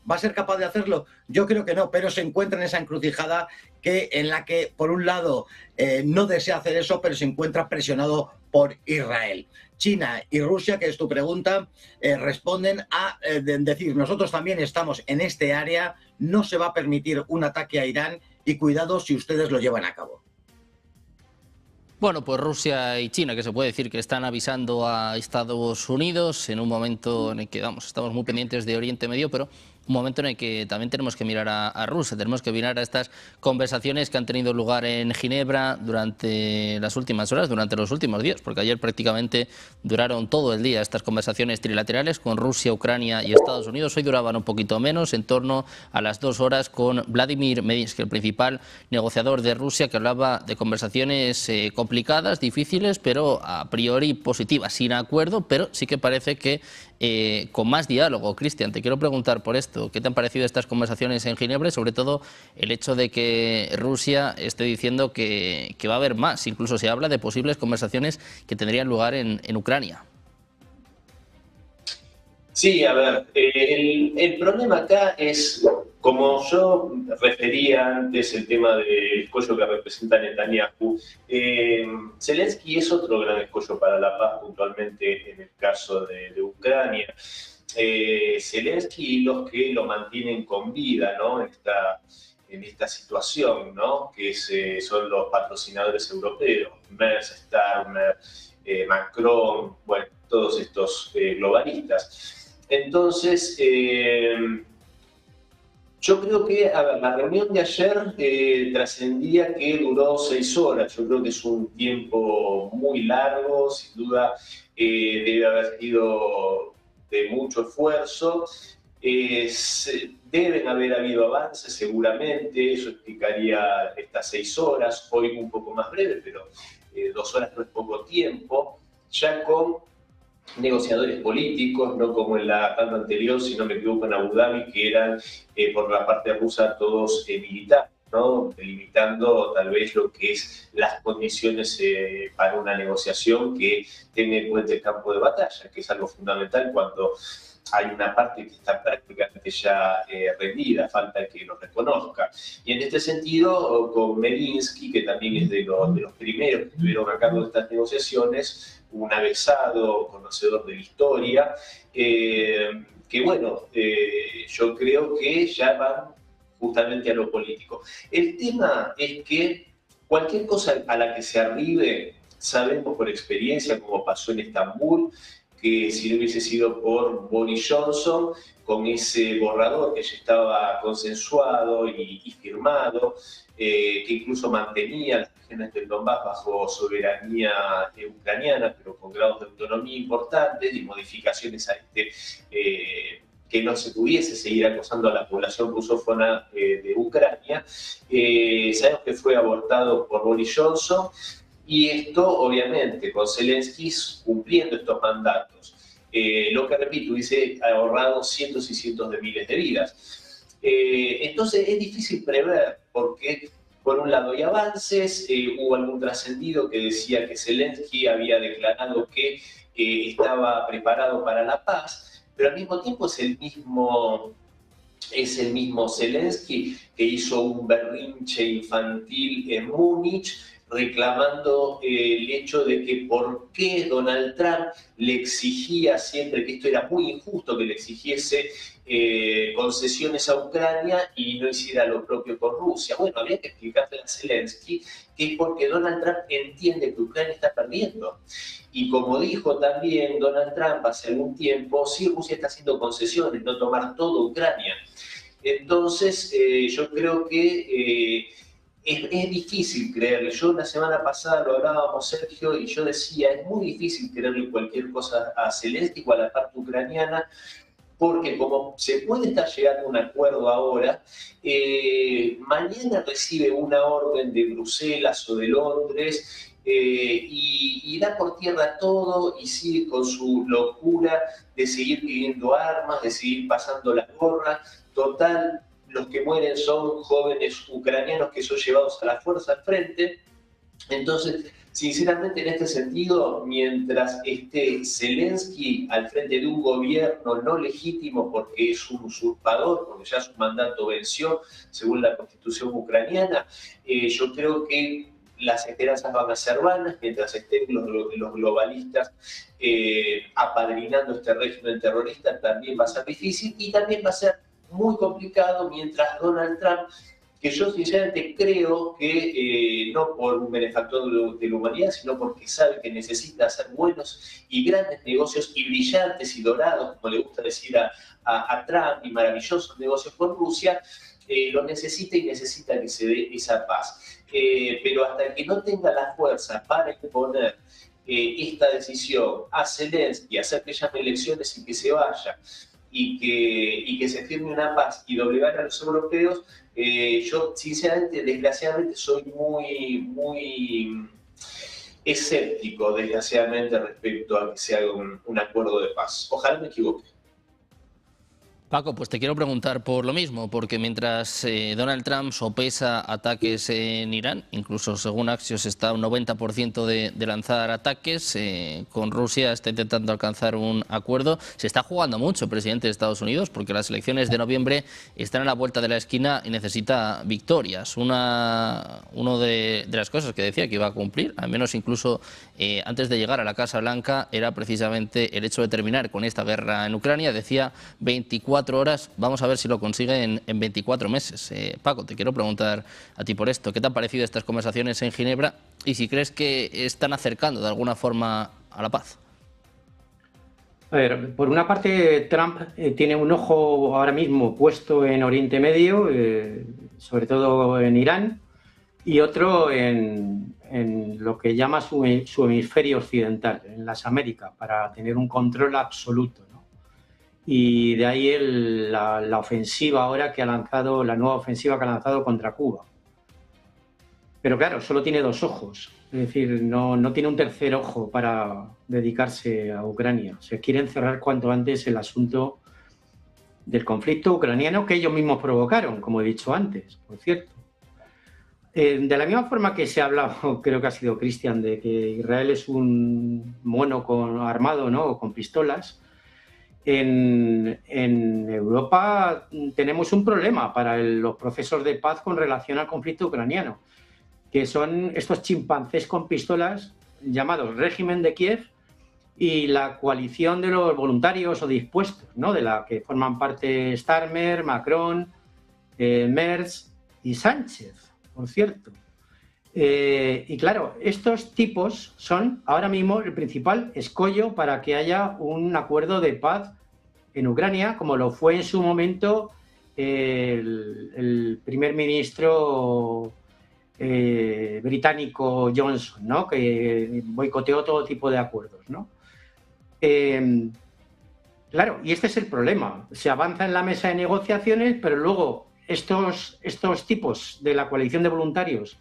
¿Va a ser capaz de hacerlo? Yo creo que no, pero se encuentra en esa encrucijada en la que, por un lado, no desea hacer eso, pero se encuentra presionado por Israel. China y Rusia, que es tu pregunta, responden a decir, nosotros también estamos en este área, no se va a permitir un ataque a Irán y cuidado si ustedes lo llevan a cabo. Bueno, pues Rusia y China, que se puede decir que están avisando a Estados Unidos en un momento en el que, vamos, estamos muy pendientes de Oriente Medio, pero un momento en el que también tenemos que mirar a Rusia, tenemos que mirar a estas conversaciones que han tenido lugar en Ginebra durante las últimas horas, durante los últimos días, porque ayer prácticamente duraron todo el día estas conversaciones trilaterales con Rusia, Ucrania y Estados Unidos. Hoy duraban un poquito menos, en torno a las 2 horas, con Vladimir Medinsky, el principal negociador de Rusia, que hablaba de conversaciones complicadas, difíciles, pero a priori positivas, sin acuerdo, pero sí que parece que con más diálogo. Cristian, te quiero preguntar por esto. ¿Qué te han parecido estas conversaciones en Ginebra y sobre todo el hecho de que Rusia esté diciendo que va a haber más? Incluso se habla de posibles conversaciones que tendrían lugar en Ucrania. Sí, a ver, el problema acá es, como yo refería antes, el tema del escollo que representa Netanyahu. Zelensky es otro gran escollo para la paz, puntualmente en el caso de Ucrania. Zelensky y los que lo mantienen con vida, ¿no? En esta situación, ¿no? Que son los patrocinadores europeos, Merz, Starmer, Macron, bueno, todos estos globalistas. Entonces, yo creo que, a ver, la reunión de ayer trascendía que duró 6 horas. Yo creo que es un tiempo muy largo, sin duda debe haber sido de mucho esfuerzo. Deben haber habido avances, seguramente, eso explicaría estas 6 horas, hoy un poco más breve, pero 2 horas no es poco tiempo, ya con negociadores políticos, no como en la tanda anterior, si no me equivoco, en Abu Dhabi, que eran por la parte rusa todos militares, ¿no? Delimitando tal vez lo que es las condiciones para una negociación que tenga en cuenta el campo de batalla, que es algo fundamental cuando hay una parte que está prácticamente ya rendida, falta que lo reconozca. Y en este sentido, con Medinsky, que también es de los primeros que estuvieron a cargo de estas negociaciones, un avesado, conocedor de la historia, que bueno, yo creo que ya van justamente a lo político. El tema es que cualquier cosa a la que se arribe, sabemos por experiencia, como pasó en Estambul, que si no hubiese sido por Boris Johnson, con ese borrador que ya estaba consensuado y firmado, que incluso mantenía las regiones del Donbass bajo soberanía ucraniana, pero con grados de autonomía importantes y modificaciones a que no se pudiese seguir acosando a la población rusófona de Ucrania. Sabemos que fue abortado por Boris Johnson. Y esto, obviamente, con Zelensky cumpliendo estos mandatos, lo que repito, hubiese ahorrado cientos y cientos de miles de vidas. Entonces es difícil prever, porque por un lado hay avances, hubo algún trascendido que decía que Zelensky había declarado que estaba preparado para la paz, pero al mismo tiempo es el mismo Zelensky que hizo un berrinche infantil en Múnich, reclamando el hecho de que por qué Donald Trump le exigía siempre, que esto era muy injusto, que le exigiese concesiones a Ucrania y no hiciera lo propio con Rusia. Bueno, habría que explicarle a Zelensky que es porque Donald Trump entiende que Ucrania está perdiendo. Y como dijo también Donald Trump hace algún tiempo, sí, Rusia está haciendo concesiones, no tomar todo Ucrania. Entonces, yo creo que es difícil creerle. Yo la semana pasada lo hablábamos, Sergio, y yo decía, es muy difícil creerle cualquier cosa a Zelensky o a la parte ucraniana, porque como se puede estar llegando a un acuerdo ahora, mañana recibe una orden de Bruselas o de Londres y da por tierra todo y sigue con su locura de seguir pidiendo armas, de seguir pasando las gorras. Total, los que mueren son jóvenes ucranianos que son llevados a la fuerza al frente. Entonces, sinceramente, en este sentido, mientras esté Zelensky al frente de un gobierno no legítimo porque es un usurpador, porque ya su mandato venció según la constitución ucraniana, yo creo que las esperanzas van a ser vanas mientras estén los globalistas apadrinando este régimen terrorista. También va a ser difícil y también va a ser muy complicado mientras Donald Trump, que yo sinceramente creo que no por un benefactor de la humanidad, sino porque sabe que necesita hacer buenos y grandes negocios y brillantes y dorados, como le gusta decir a Trump, y maravillosos negocios con Rusia, lo necesita y necesita que se dé esa paz. Pero hasta que no tenga la fuerza para imponer esta decisión a Zelensky, hacer que llame elecciones y que se vaya, y que se firme una paz y doblegar a los europeos, yo sinceramente, desgraciadamente, soy muy escéptico, desgraciadamente, respecto a que se haga un acuerdo de paz. Ojalá me equivoque. Paco, pues te quiero preguntar por lo mismo, porque mientras Donald Trump sopesa ataques en Irán, incluso según Axios está a un 90% de lanzar ataques, con Rusia está intentando alcanzar un acuerdo. Se está jugando mucho el presidente de Estados Unidos porque las elecciones de noviembre están a la vuelta de la esquina y necesita victorias. Una de las cosas que decía que iba a cumplir, al menos incluso antes de llegar a la Casa Blanca, era precisamente el hecho de terminar con esta guerra en Ucrania. Decía 24 horas, vamos a ver si lo consigue en 24 meses. Paco, te quiero preguntar a ti por esto. ¿Qué te han parecido estas conversaciones en Ginebra y si crees que están acercando de alguna forma a la paz? A ver, por una parte, Trump tiene un ojo ahora mismo puesto en Oriente Medio, sobre todo en Irán, y otro en lo que llama su hemisferio occidental, en las Américas, para tener un control absoluto, ¿no? Y de ahí la ofensiva ahora que ha lanzado, la nueva ofensiva que ha lanzado contra Cuba. Pero claro, solo tiene dos ojos, es decir, no tiene un tercer ojo para dedicarse a Ucrania. Se quiere encerrar cuanto antes el asunto del conflicto ucraniano que ellos mismos provocaron, como he dicho antes, por cierto. De la misma forma que se ha hablado, creo que ha sido Cristian, de que Israel es un mono armado, ¿no?, con pistolas. En Europa tenemos un problema para los procesos de paz con relación al conflicto ucraniano, que son estos chimpancés con pistolas llamados régimen de Kiev y la coalición de los voluntarios o dispuestos, ¿no?, de la que forman parte Starmer, Macron, Merz y Sánchez, por cierto. Y claro, estos tipos son ahora mismo el principal escollo para que haya un acuerdo de paz en Ucrania, como lo fue en su momento el primer ministro británico Johnson, ¿no?, que boicoteó todo tipo de acuerdos, ¿no? Claro, y este es el problema. Se avanza en la mesa de negociaciones, pero luego estos tipos de la coalición de voluntarios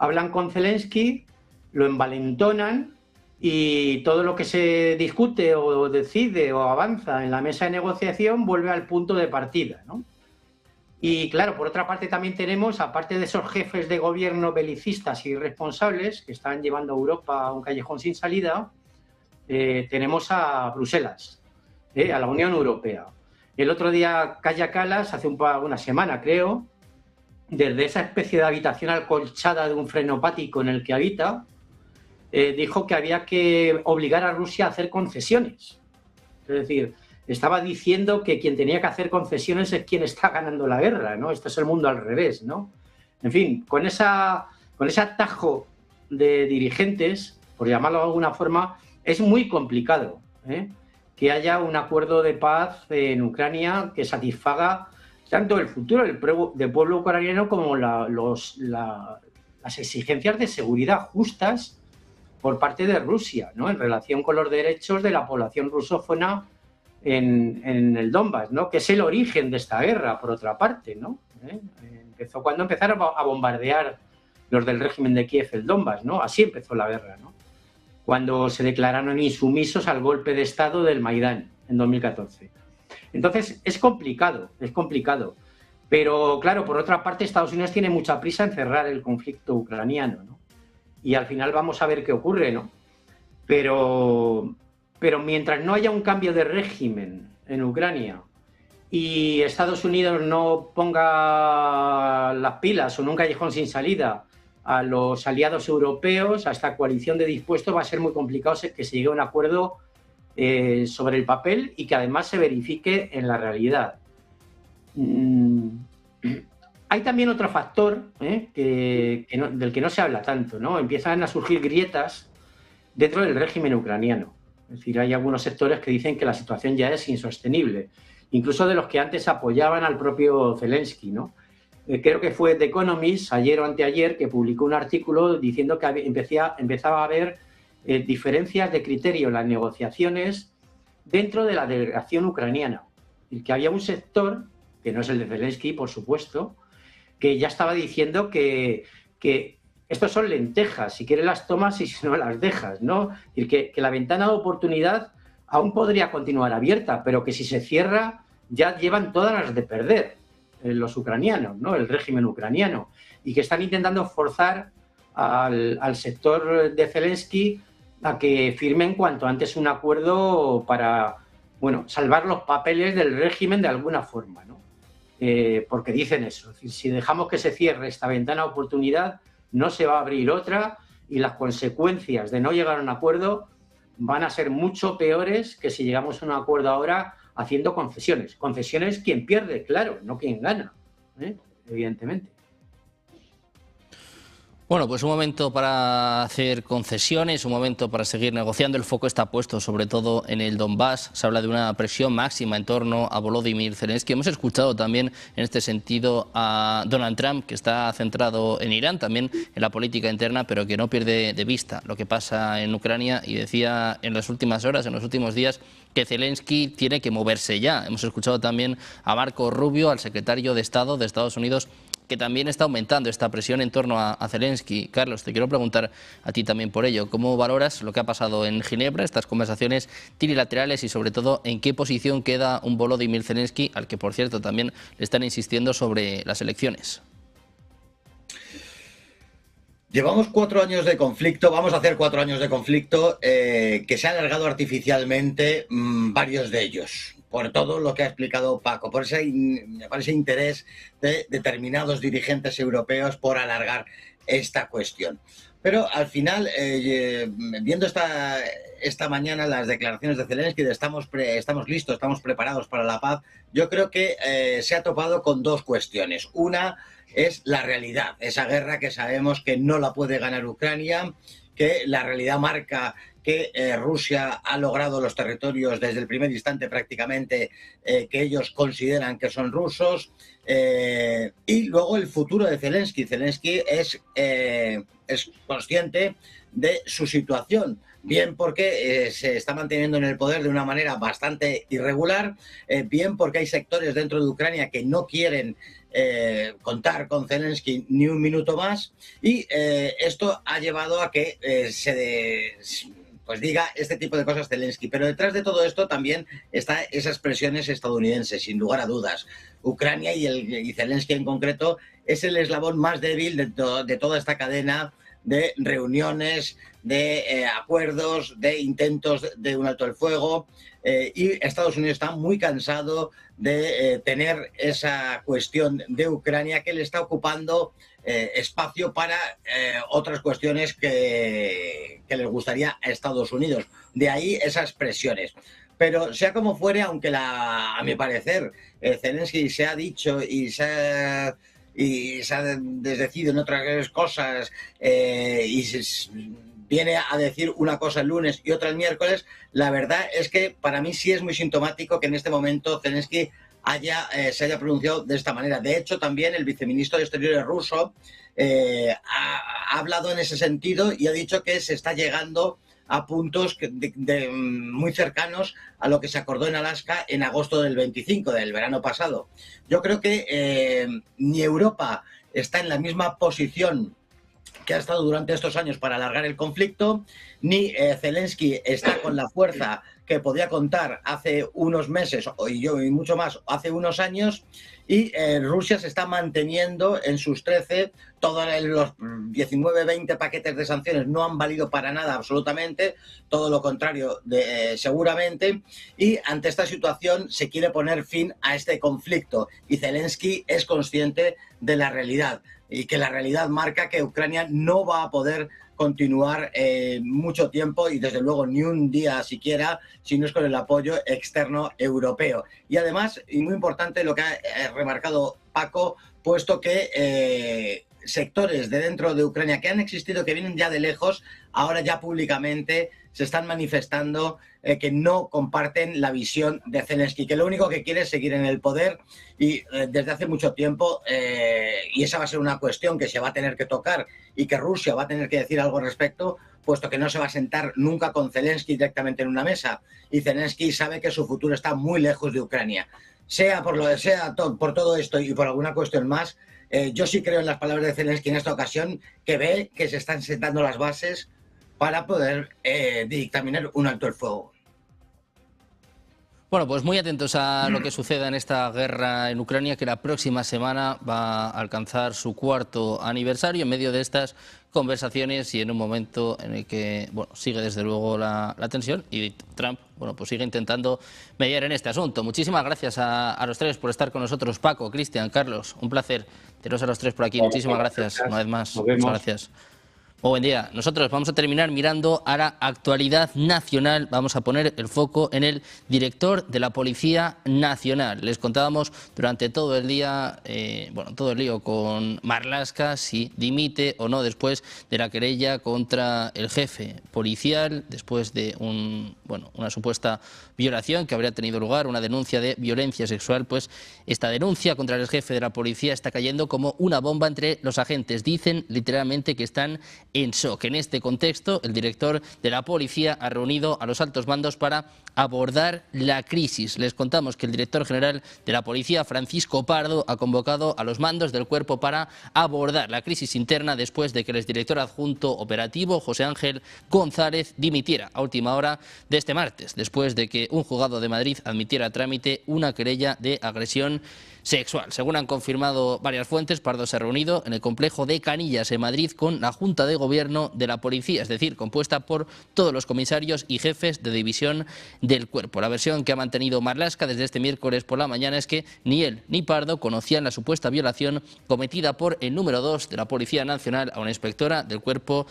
hablan con Zelensky, lo envalentonan y todo lo que se discute o decide o avanza en la mesa de negociación vuelve al punto de partida, ¿no? Y claro, por otra parte también tenemos, aparte de esos jefes de gobierno belicistas y irresponsables que están llevando a Europa a un callejón sin salida, tenemos a Bruselas, a la Unión Europea. El otro día, Kaja Kallas, hace una semana creo, desde esa especie de habitación acolchada de un frenopático en el que habita, dijo que había que obligar a Rusia a hacer concesiones. Es decir, estaba diciendo que quien tenía que hacer concesiones es quien está ganando la guerra, ¿no? Esto es el mundo al revés, ¿no? En fin, con ese atajo de dirigentes, por llamarlo de alguna forma, es muy complicado, que haya un acuerdo de paz en Ucrania que satisfaga tanto el futuro del pueblo ucraniano como las exigencias de seguridad justas por parte de Rusia, ¿no?, en relación con los derechos de la población rusófona en el Donbass, ¿no? Que es el origen de esta guerra, por otra parte, ¿no? Empezó cuando empezaron a bombardear los del régimen de Kiev el Donbass, ¿no? Así empezó la guerra, ¿no? Cuando se declararon insumisos al golpe de Estado del Maidán en 2014. Entonces, es complicado, pero claro, por otra parte, Estados Unidos tiene mucha prisa en cerrar el conflicto ucraniano, ¿no? Y al final vamos a ver qué ocurre, ¿no? Pero mientras no haya un cambio de régimen en Ucrania y Estados Unidos no ponga las pilas o en un callejón sin salida a los aliados europeos, a esta coalición de dispuestos, va a ser muy complicado que se llegue a un acuerdo sobre el papel y que además se verifique en la realidad. Hay también otro factor del que no se habla tanto, ¿no? Empiezan a surgir grietas dentro del régimen ucraniano. Es decir, hay algunos sectores que dicen que la situación ya es insostenible, incluso de los que antes apoyaban al propio Zelensky, ¿no? Creo que fue The Economist, ayer o anteayer, que publicó un artículo diciendo que empezaba a haber diferencias de criterio en las negociaciones dentro de la delegación ucraniana. Y que había un sector, que no es el de Zelensky, por supuesto, que ya estaba diciendo que estos son lentejas, si quieres las tomas y si no las dejas, ¿no? Es decir, que la ventana de oportunidad aún podría continuar abierta, pero que si se cierra ya llevan todas las de perder los ucranianos, ¿no? El régimen ucraniano, y que están intentando forzar al sector de Zelensky a que firmen cuanto antes un acuerdo para, bueno, salvar los papeles del régimen de alguna forma, ¿no? Porque dicen eso, es decir, si dejamos que se cierre esta ventana de oportunidad, no se va a abrir otra y las consecuencias de no llegar a un acuerdo van a ser mucho peores que si llegamos a un acuerdo ahora haciendo concesiones. Concesiones quien pierde, claro, no quien gana, evidentemente. Bueno, pues un momento para hacer concesiones, un momento para seguir negociando. El foco está puesto sobre todo en el Donbass. Se habla de una presión máxima en torno a Volodymyr Zelensky. Hemos escuchado también en este sentido a Donald Trump, que está centrado en Irán, también en la política interna, pero que no pierde de vista lo que pasa en Ucrania. Y decía en las últimas horas, en los últimos días, que Zelensky tiene que moverse ya. Hemos escuchado también a Marco Rubio, al secretario de Estado de Estados Unidos, que también está aumentando esta presión en torno a Zelensky. Carlos, te quiero preguntar a ti también por ello. ¿Cómo valoras lo que ha pasado en Ginebra, estas conversaciones trilaterales y sobre todo en qué posición queda un Volodymyr Zelensky, al que por cierto también le están insistiendo sobre las elecciones? Llevamos 4 años de conflicto, vamos a hacer 4 años de conflicto que se han alargado artificialmente varios de ellos, por todo lo que ha explicado Paco, por ese interés de determinados dirigentes europeos por alargar esta cuestión. Pero al final, viendo esta mañana las declaraciones de Zelensky de estamos listos, estamos preparados para la paz, yo creo que se ha topado con dos cuestiones. Una es la realidad, esa guerra que sabemos que no la puede ganar Ucrania, que la realidad marca que Rusia ha logrado los territorios desde el primer instante prácticamente que ellos consideran que son rusos, y luego el futuro de Zelensky. Zelensky es consciente de su situación, bien porque se está manteniendo en el poder de una manera bastante irregular, bien porque hay sectores dentro de Ucrania que no quieren contar con Zelensky ni un minuto más, y esto ha llevado a que pues diga este tipo de cosas Zelensky. Pero detrás de todo esto también está esas presiones estadounidenses, sin lugar a dudas. Ucrania y Zelensky en concreto es el eslabón más débil de toda esta cadena de reuniones, de acuerdos, de intentos de un alto el fuego, y Estados Unidos está muy cansado de tener esa cuestión de Ucrania que le está ocupando espacio para otras cuestiones que les gustaría a Estados Unidos. De ahí esas presiones. Pero sea como fuere, aunque a mi parecer Zelensky se ha dicho y se ha desdecido en otras cosas, y viene a decir una cosa el lunes y otra el miércoles, la verdad es que para mí sí es muy sintomático que en este momento Zelensky se haya pronunciado de esta manera. De hecho, también el viceministro de Exteriores ruso ha hablado en ese sentido y ha dicho que se está llegando a puntos muy cercanos a lo que se acordó en Alaska en agosto del 25, del verano pasado. Yo creo que ni Europa está en la misma posición que ha estado durante estos años para alargar el conflicto, ni Zelensky está con la fuerza que podía contar hace unos meses y mucho más hace unos años, y Rusia se está manteniendo en sus 13, todos los 19-20 paquetes de sanciones no han valido para nada absolutamente, todo lo contrario seguramente, y ante esta situación se quiere poner fin a este conflicto, y Zelensky es consciente de la realidad, y que la realidad marca que Ucrania no va a poder continuar mucho tiempo y desde luego ni un día siquiera si no es con el apoyo externo europeo. Y además, y muy importante lo que ha remarcado Paco, puesto que sectores de dentro de Ucrania que han existido, que vienen ya de lejos, ahora ya públicamente se están manifestando que no comparten la visión de Zelensky, que lo único que quiere es seguir en el poder y desde hace mucho tiempo, y esa va a ser una cuestión que se va a tener que tocar y que Rusia va a tener que decir algo al respecto, puesto que no se va a sentar nunca con Zelensky directamente en una mesa, y Zelensky sabe que su futuro está muy lejos de Ucrania. Por todo esto y por alguna cuestión más, yo sí creo en las palabras de Zelensky en esta ocasión, que ve que se están sentando las bases para poder dictaminar un alto el fuego. Bueno, pues muy atentos a lo que suceda en esta guerra en Ucrania, que la próxima semana va a alcanzar su 4º aniversario en medio de estas conversaciones y en un momento en el que sigue desde luego la tensión y Trump pues sigue intentando mediar en este asunto. Muchísimas gracias a los tres por estar con nosotros. Paco, Cristian, Carlos, un placer teneros a los tres por aquí. Muchísimas gracias una vez más. Muchas gracias. Muy buen día. Nosotros vamos a terminar mirando a la actualidad nacional. Vamos a poner el foco en el director de la Policía Nacional. Les contábamos durante todo el día, todo el lío con Marlaska, si dimite o no después de la querella contra el jefe policial, después de una supuesta violación que habría tenido lugar, una denuncia de violencia sexual. Pues esta denuncia contra el jefe de la policía está cayendo como una bomba entre los agentes. Dicen literalmente que están en shock. En este contexto, el director de la policía ha reunido a los altos mandos para abordar la crisis. Les contamos que el director general de la policía, Francisco Pardo, ha convocado a los mandos del cuerpo para abordar la crisis interna después de que el exdirector adjunto operativo, José Ángel González, dimitiera a última hora de este martes, después de que un juzgado de Madrid admitiera a trámite una querella de agresión sexual. Según han confirmado varias fuentes, Pardo se ha reunido en el complejo de Canillas en Madrid con la Junta de Gobierno de la Policía, es decir, compuesta por todos los comisarios y jefes de división del cuerpo. La versión que ha mantenido Marlaska desde este miércoles por la mañana es que ni él ni Pardo conocían la supuesta violación cometida por el número 2 de la Policía Nacional a una inspectora del cuerpo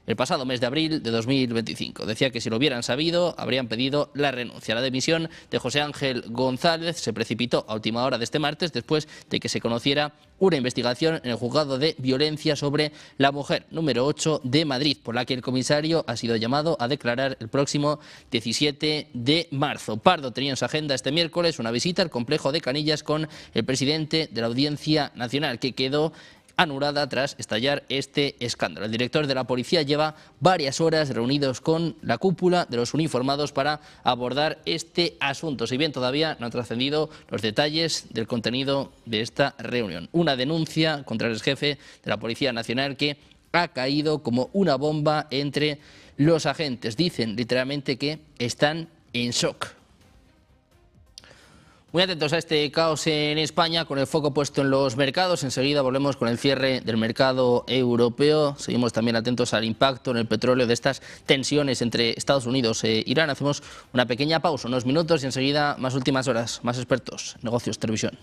el pasado mes de abril de 2025. Decía que si lo hubieran sabido, habrían pedido la renuncia. La dimisión de José Ángel González se precipitó a última hora de este martes después de que se conociera una investigación en el juzgado de violencia sobre la mujer número 8 de Madrid, por la que el comisario ha sido llamado a declarar el próximo 17 de marzo. Pardo tenía en su agenda este miércoles una visita al complejo de Canillas con el presidente de la Audiencia Nacional, que quedó anulada tras estallar este escándalo. El director de la policía lleva varias horas reunidos con la cúpula de los uniformados para abordar este asunto, si bien todavía no han trascendido los detalles del contenido de esta reunión. Una denuncia contra el exjefe de la Policía Nacional que ha caído como una bomba entre los agentes. Dicen literalmente que están en shock. Muy atentos a este caos en España, con el foco puesto en los mercados. Enseguida volvemos con el cierre del mercado europeo. Seguimos también atentos al impacto en el petróleo de estas tensiones entre Estados Unidos e Irán. Hacemos una pequeña pausa, unos minutos, y enseguida más últimas horas, más expertos, negocios, televisión.